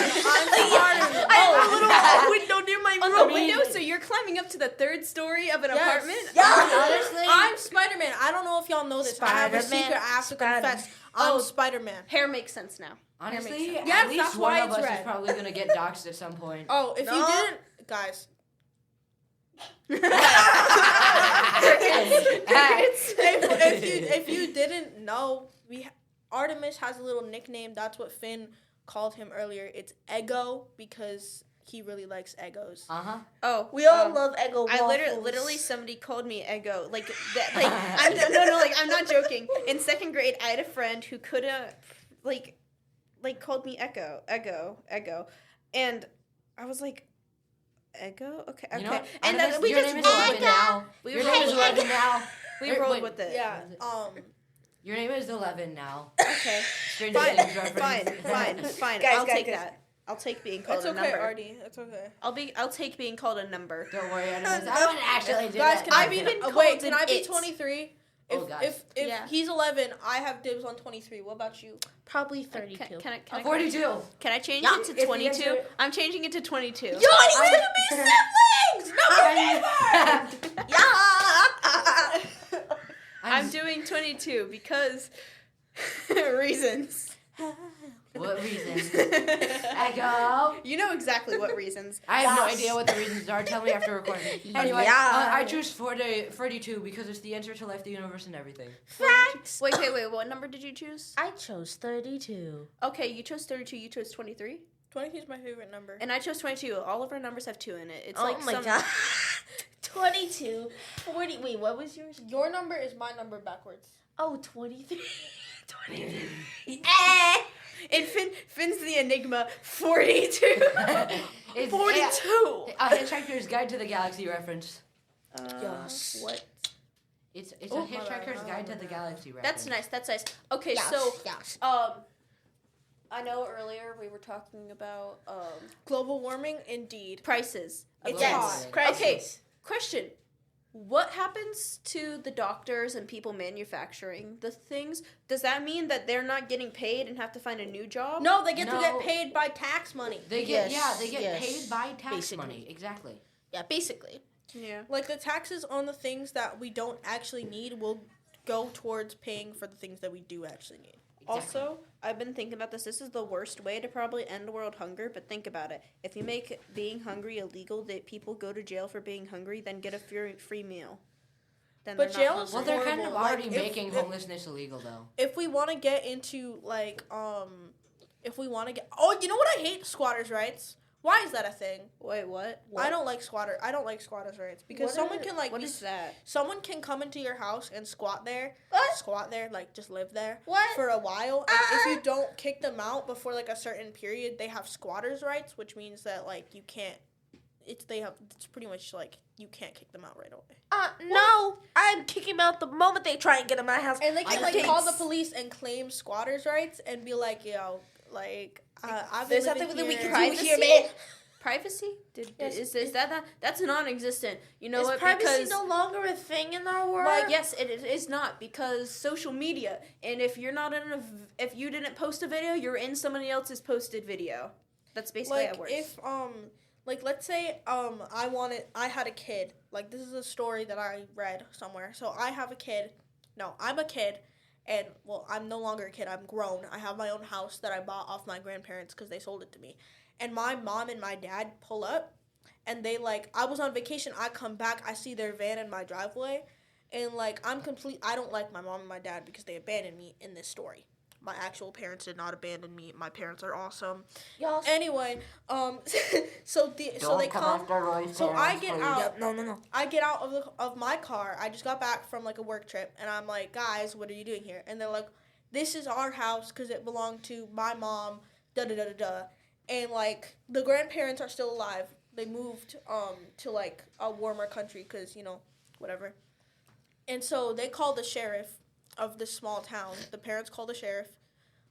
have a little window near my On room. the window, so you're climbing up to the 3rd story of an Yes. apartment? Yeah. Honestly, I'm Spider-Man. I don't know if y'all know this. I have a Spider-Man. secret I have to Spider- confess. I'm Oh. Spider-Man. Hair makes sense now. honestly, makes Yes, at least that's one why of it's us red. is probably gonna get doxxed at some point. Oh, if No. you didn't, guys. If you didn't know, Artemis has a little nickname. That's what Finn called him earlier. It's Ego because he really likes Egos. Uh-huh. Oh, We all love Eggo I waffles. literally somebody called me Eggo. Like that. Like I'm not joking. In 2nd grade, I had a friend who couldn't like called me Ego, and I was like, Ego, okay. You know what? And Artemis, then we your just name is rolled 11 with it. now. We Your rolled name is with it. 11 now. We Wait, rolled wait. with it. Yeah. Your name is 11 now. Okay. Stranger Fine. Things reference. Fine. Guys, I'll guys, take guys. that. I'll take being called It's a okay, number. Artie. It's okay. I'll take being called a number. Don't worry, Artemis. I would actually do Guys, that. can I I've be even wait? called Can an I be it. 23? Oh, gosh. If Yeah. he's 11, I have dibs on 23. What about you? Probably 32. Can I 42. Can I change Yeah, it if to you 22? guys do- I'm changing it to 22. Yo, I need to be siblings! Number Yeah. I'm doing 22 because reasons. What reason? Echo. You know exactly what reasons. I have no Yes. idea what the reasons are. Tell me after recording. Anyway, Yeah. I choose 42 because it's the answer to life, the universe, and everything. Facts. Wait. What number did you choose? I chose 32. Okay, you chose 32. You chose 23, 23 is my favorite number. and I chose 22. All of our numbers have 2 in it. It's Oh like my some, god. 22. 40. Wait, what was yours? Your number is my number backwards. Oh, 23. 23. And Finn's the enigma. 42. It's 42. A Hitchhiker's Guide to the Galaxy reference. Yes. What? It's Oh, a Hitchhiker's Guide to the Galaxy reference. That's nice. Okay, Yes, so yes. I know earlier we were talking about Global warming, indeed. prices. of It's things. hot. Okay, question. What happens to the doctors and people manufacturing the things? Does that mean that they're not getting paid and have to find a new job? No, they get to get No. paid by tax money. They get Yes, they get yes. paid by tax Basically. money. Exactly. Yeah, basically. Yeah. Like the taxes on the things that we don't actually need will go towards paying for the things that we do actually need. Also, I've been thinking about this. This is the worst way to probably end world hunger, but think about it. If you make being hungry illegal, that people go to jail for being hungry, then get a free meal. Then But they're not jail is Well, hungry. they're kind of horrible. Like, already if- making if- homelessness illegal, though. If we want to get into like if we want to get you know what I hate? Squatters' rights. Why is that a thing? Wait, what? I don't like squatters' rights because someone can like What be is that? someone can come into your house and squat there, like just live there What? for a while. And if you don't kick them out before like a certain period, they have squatters' rights, which means that like you can't. It's pretty much like you can't kick them out right away. No, I'm kicking them out the moment they try and get in my house. And they can I like can't. call the police and claim squatters' rights and be like, yo, like I've been There's living nothing that we here. can do here, man. Privacy? Yes. Is that that's non-existent? You know Is what? privacy Because no longer a thing in our world? like yes, it is not because social media. And if you're not if you didn't post a video, you're in somebody else's posted video. That's basically how it works. If like let's say I had a kid. Like this is a story that I read somewhere. So I have a kid. No, I'm a kid. And, well, I'm no longer a kid. I'm grown. I have my own house that I bought off my grandparents because they sold it to me. And my mom and my dad pull up, and they, like, I was on vacation. I come back. I see their van in my driveway. And, like, I don't like my mom and my dad because they abandoned me in this story. My actual parents did not abandon me. My parents are awesome. Y'all. Anyway, so they come. So I get out. Yep, no. I get out of my car. I just got back from like a work trip, and I'm like, guys, what are you doing here? And they're like, this is our house because it belonged to my mom. Da da da da da. And like the grandparents are still alive. They moved to like a warmer country because whatever. And so they call the sheriff of this small town. The parents call the sheriff.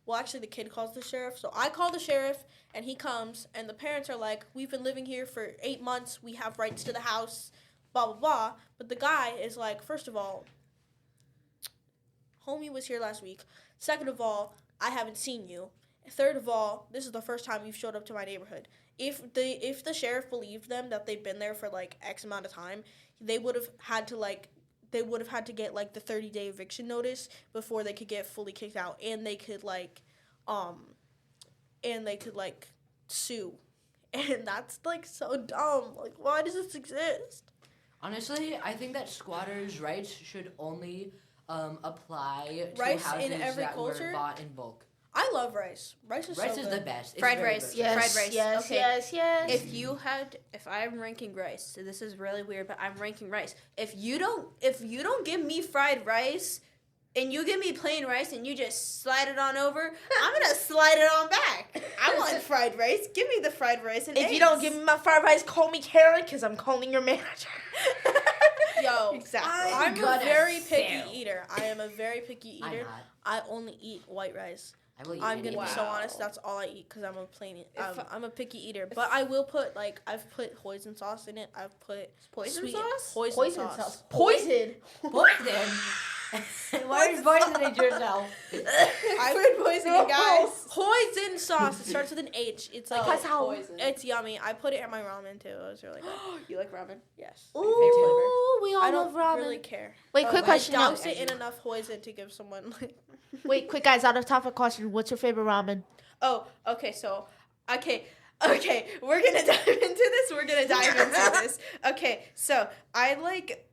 Well, actually, the kid calls the sheriff. So I call the sheriff, and he comes, and the parents are like, we've been living here for 8 months. We have rights to the house, blah, blah, blah. But the guy is like, first of all, homie was here last week. Second of all, I haven't seen you. Third of all, this is the first time you've showed up to my neighborhood. If the sheriff believed them that they've been there for, like, X amount of time, they would have had to get like the 30-day eviction notice before they could get fully kicked out, and they could sue. And that's like so dumb. Like, why does this exist? Honestly, I think that squatters' rights should only apply to Rice houses in every that culture? were bought in bulk. I love rice. Rice is Rice so is good. the best. It's Fried very rice. good. Yes. Fried rice. Yes, Okay. yes. If I'm ranking rice, so this is really weird, but I'm ranking rice. If you don't give me fried rice, and you give me plain rice, and you just slide it on over, I'm gonna slide it on back. I want fried rice. Give me the fried rice and If eggs. you don't give me my fried rice, call me Karen, because I'm calling your manager. Yo, Exactly. I'm a gonna very picky fail. eater. I am a very picky I'm eater. not. I only eat white rice. I will eat I'm gonna anything. be so Wow. honest. That's all I eat because I'm a plain. If I'm a picky eater. But I will put I've put hoisin sauce in it. I've put Poison sweet sauce? Hoisin sauce. Poison. Poison. Why are you poisoning yourself? I food poisoning, guys. Hoisin sauce. It starts with an H. It's like That's how- it's yummy. I put it in my ramen too. It was really good. You like ramen? Yes. Ooh, we all I don't love ramen. really care. Wait, quick question. I now. douse it in enough hoisin to give someone like. Wait, quick guys, out of topic question. What's your favorite ramen? Oh, okay, so, okay, we're gonna dive into this, Okay, so, I like,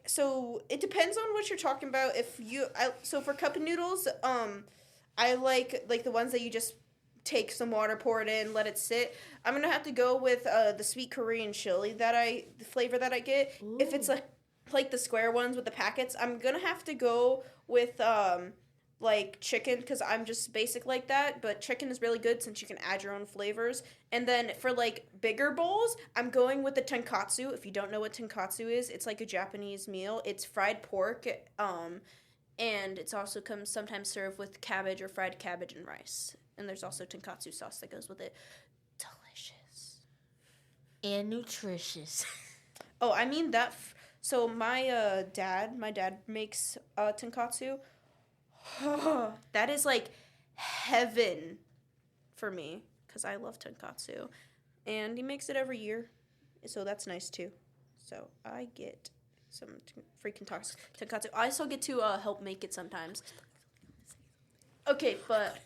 so, it depends on what you're talking about. So for cup noodles, I like the ones that you just take some water, pour it in, let it sit. I'm gonna have to go with, the sweet Korean chili the flavor that I get. Ooh. If it's like the square ones with the packets, I'm gonna have to go with like chicken because I'm just basic like that, but chicken is really good since you can add your own flavors. And then for like bigger bowls, I'm going with the tonkatsu. If you don't know what tonkatsu is, it's like a Japanese meal. It's fried pork, and it's also comes sometimes served with cabbage or fried cabbage and rice. And there's also tonkatsu sauce that goes with it. Delicious. And nutritious. Oh, I mean that. So my dad makes tonkatsu. That is like heaven for me because I love tonkatsu, and he makes it every year, so that's nice too. So I get some freaking tonkatsu. I also get to help make it sometimes. Okay, but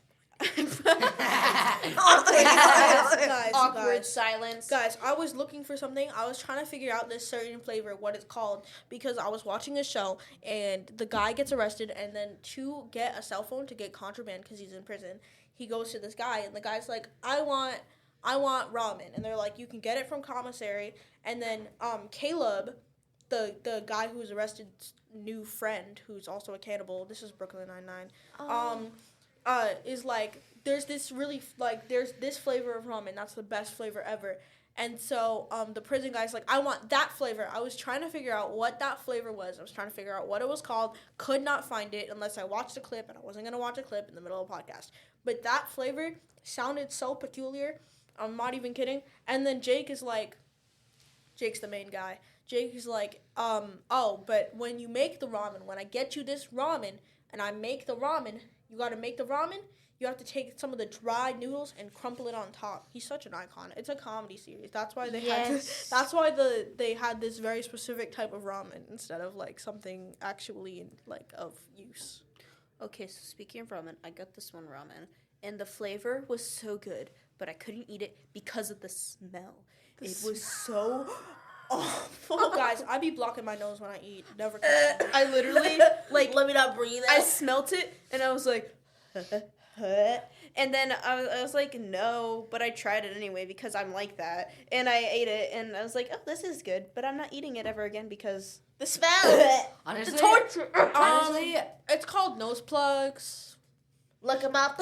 awkward silence. Guys, I was looking for something. I was trying to figure out this certain flavor, what it's called, because I was watching a show and the guy gets arrested, and then to get a cell phone to get contraband because he's in prison, he goes to this guy and the guy's like, I want ramen, and they're like, you can get it from commissary. And then Caleb, the guy who was arrested's new friend, who's also a cannibal, this is Brooklyn Nine-Nine, is like, there's this flavor of ramen that's the best flavor ever. And so the prison guy's like, I want that flavor. I was trying to figure out what that flavor was. I was trying to figure out what it was called. Could not find it unless I watched a clip, and I wasn't going to watch a clip in the middle of a podcast. But that flavor sounded so peculiar. I'm not even kidding. And then Jake's the main guy. Jake is like, but when you make the ramen, when I get you this ramen and I make the ramen, you got to make the ramen. You have to take some of the dried noodles and crumple it on top. He's such an icon. It's a comedy series. That's why they they had this very specific type of ramen instead of like something actually like of use. Okay, so speaking of ramen, I got this one ramen, and the flavor was so good, but I couldn't eat it because of the smell. It was so awful. Guys, I be blocking my nose when I eat. Never. I literally, like, let me not breathe. I smelt it, and I was like, and then I was like, no, but I tried it anyway because I'm like that, and I ate it, and I was like, oh, this is good, but I'm not eating it ever again because the smell. Honestly, the torture. Honestly, It's called nose plugs. Look him up.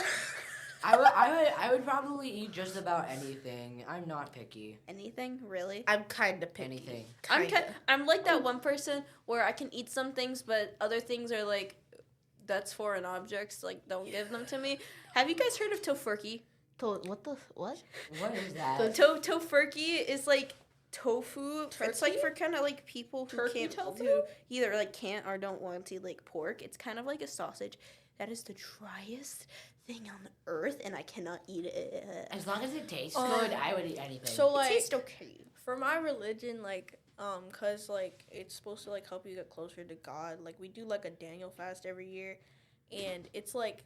I would probably eat just about anything. I'm not picky. Anything, really? I'm kind of picky. Anything. I'm like that one person where I can eat some things, but other things are like, that's foreign objects. Like, don't give them to me. Have you guys heard of tofurkey? What? What is that? Tofurkey is like tofu. Turkey? It's like for kind of like people who Turkey can't, tofu? who either like can't or don't want to eat like pork. It's kind of like a sausage. That is the driest thing on earth, and I cannot eat it. As long as it tastes good, I would eat anything. So like, it tastes okay. for my religion, like, cause like it's supposed to like help you get closer to God. Like we do like a Daniel fast every year, and it's like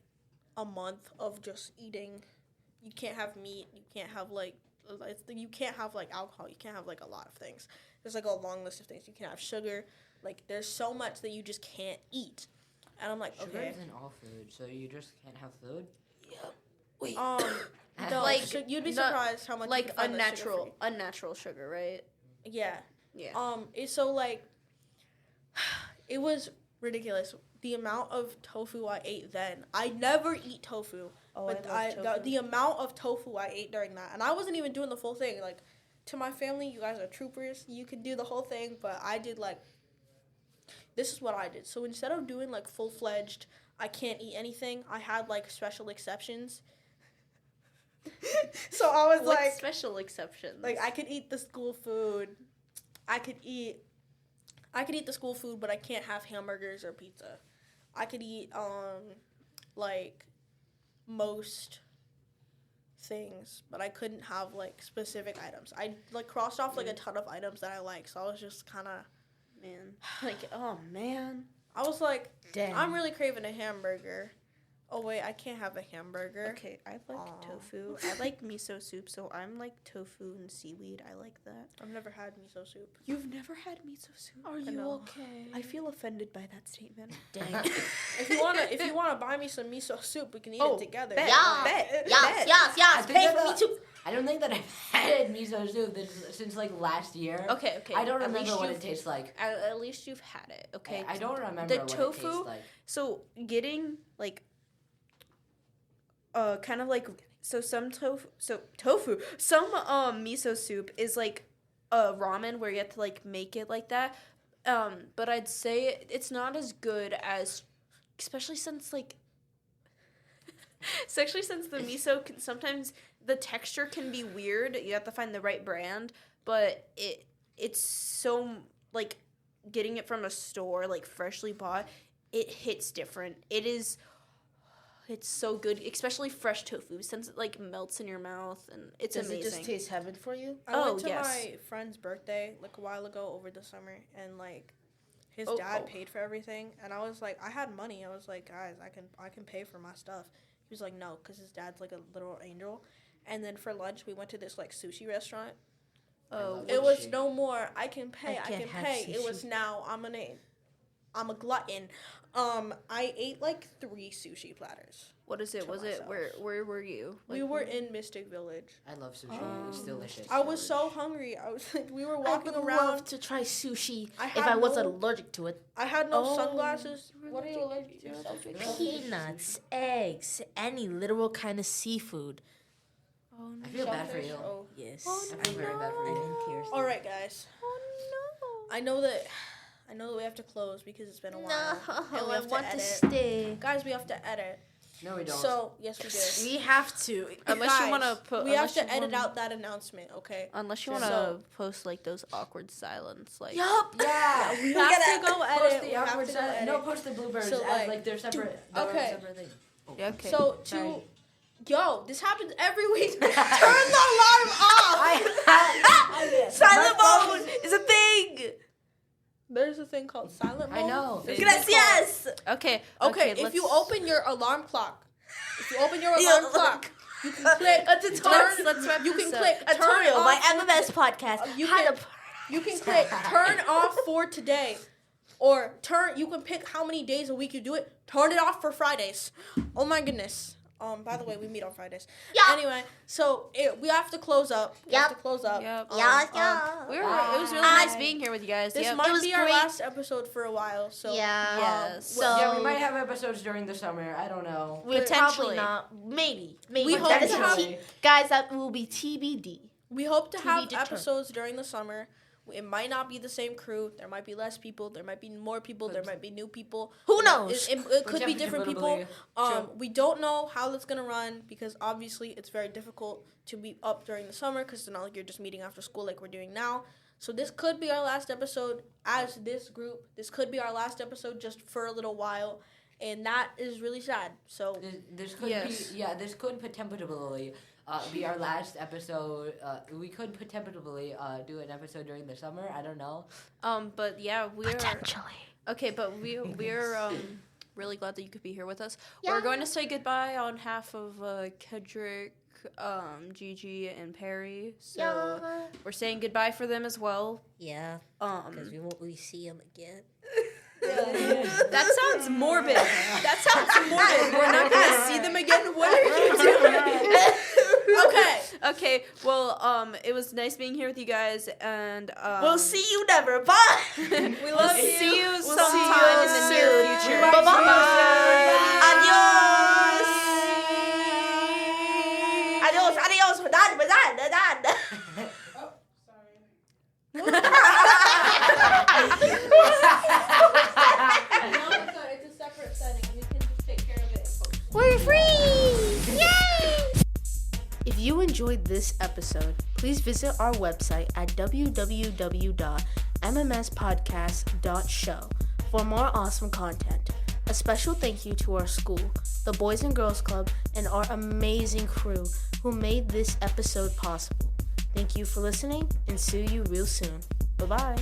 a month of just eating. You can't have meat. You can't have like you can't have like alcohol. You can't have like a lot of things. There's like a long list of things. You can't have sugar. Like there's so much that you just can't eat. And I'm like, Sugar okay. isn't all food, so you just can't have food? Yeah. Wait. No, Like, so you'd be not- surprised how much you Like can find that's sugar-free. unnatural sugar, right? Yeah. Yeah. It's so like, it was ridiculous. The amount of tofu I ate then. I never eat tofu. Oh, But I love tofu. the amount of tofu I ate during that, and I wasn't even doing the full thing. Like, to my family, you guys are troopers. You can do the whole thing, but I did like. This is what I did. So instead of doing like full-fledged, I can't eat anything, I had like special exceptions. So I was What like, special exceptions? like I could eat the school food. I could eat the school food, but I can't have hamburgers or pizza. I could eat like most things, but I couldn't have like specific items. I like crossed off like a ton of items that I like, so I was just kind of man. Like, oh man. I was like, Damn. I'm really craving a hamburger. Oh wait, I can't have a hamburger. Okay, I like Aw. tofu. I like miso soup, so I'm like tofu and seaweed. I like that. I've never had miso soup. You've never had miso soup? Are I you know. okay? I feel offended by that statement. Dang. If you wanna buy me some miso soup, we can eat Oh, it together. bet. Yeah. Bet. Yes. I think Pay that for me too. I don't think that I've had miso soup since like last year. Okay. I don't At remember least what it you've- tastes like. At least you've had it. Okay. I don't remember The what it tofu- tastes like. So getting like, kind of like some tofu. Some miso soup is like a ramen where you have to like make it like that. But I'd say it's not as good as, especially since the miso can, sometimes the texture can be weird. You have to find the right brand, but it's so like getting it from a store like freshly bought. It hits different. It's so good, especially fresh tofu, since it like melts in your mouth and it's Does amazing. it just taste heaven for you? I went Oh, to yes. my friend's birthday like a while ago over the summer, and like his dad paid for everything, and I was like, I had money. I was like, guys, I can pay for my stuff. He was like, no, because his dad's like a literal angel. And then for lunch, we went to this like sushi restaurant. Oh, It was no more. I can pay. I can't can have pay. It sushi. was now. I'm a glutton. I ate like 3 sushi platters. what is it? to Was it myself. where were you? We were in Mystic Village. I love sushi. It's delicious. I was so hungry. I was like, we were I walking would around. love to try sushi I if had I wasn't no- allergic to it. I had no Oh, sunglasses. you were What are you allergic allergic to? Peanuts, eggs, any literal kind of seafood. Oh no. I feel bad for Shellfish? you. Oh. Yes. I feel very bad for I'm you. in tears. All right, guys. Oh no. I know that we have to close because it's been a while. And we I have want to to edit. stay. Guys, we have to edit. No, we don't. So yes, we do. We have to. Unless you Guys, want to put. we have unless to you edit wanna- out that announcement, okay? Unless you So- want to post like those awkward silence, like. Yup. Yeah, We have to go post edit. the We have awkward to go side. edit. No, post the bloopers So, as like, like their separate. okay. Their separate thing. Yeah, okay. So Sorry. yo, this happens every week. Turn the alarm off. Silent mode is a thing. There's a thing called silent mode. I know. There's a thing called- Gracias. Okay. Okay, if let's- you open your alarm clock, you can click. A tutorial. Let's wrap You this can up. click A turn tutorial by off. MMS podcast. You How can- to- You can click turn off for today, or turn. You can pick how many days a week you do it. Turn it off for Fridays. Oh my goodness. By the way, we meet on Fridays. Yup. Anyway, so we have to close up. We have to close up. Yep. Um, It was really nice being here with you guys. This Yep. might was be our great. last episode for a while. So Yes. So Yeah, we might have episodes during the summer. I don't know. we Potentially. probably not. Maybe. We hope That is to have- guys. That will be TBD. we hope to To have be determined. episodes during the summer. It might not be the same crew. There might be less people. There might be more people. There might be new people. Who knows? It could be different people. True. We don't know how that's gonna run because obviously it's very difficult to be up during the summer because it's not like you're just meeting after school like we're doing now. So this could be our last episode as this group. This could be our last episode just for a little while, and that is really sad. So This could Yes. be this could potentially be our last episode. We could potentially do an episode during the summer. I don't know. But yeah, we're Potentially. okay. But we're really glad that you could be here with us. Yeah. We're going to say goodbye on half of Kedrick, Gigi, and Perry. So we're saying goodbye for them as well. Yeah. Because we won't really see him again. That sounds morbid. That sounds morbid. We're not gonna see them again. What are you doing? Okay. Okay. Well, it was nice being here with you guys, and We'll see you never. Bye. we love you. see you We'll sometime in the see you near soon. future. Bye-bye. Adios. Adios. Adios. We're done. We're done. We're done. It's a separate setting. We can just take care of it. We're free! Yay! If you enjoyed this episode, please visit our website at www.mmspodcast.show for more awesome content. A special thank you to our school, the Boys and Girls Club, and our amazing crew who made this episode possible. Thank you for listening, and see you real soon. Bye-bye.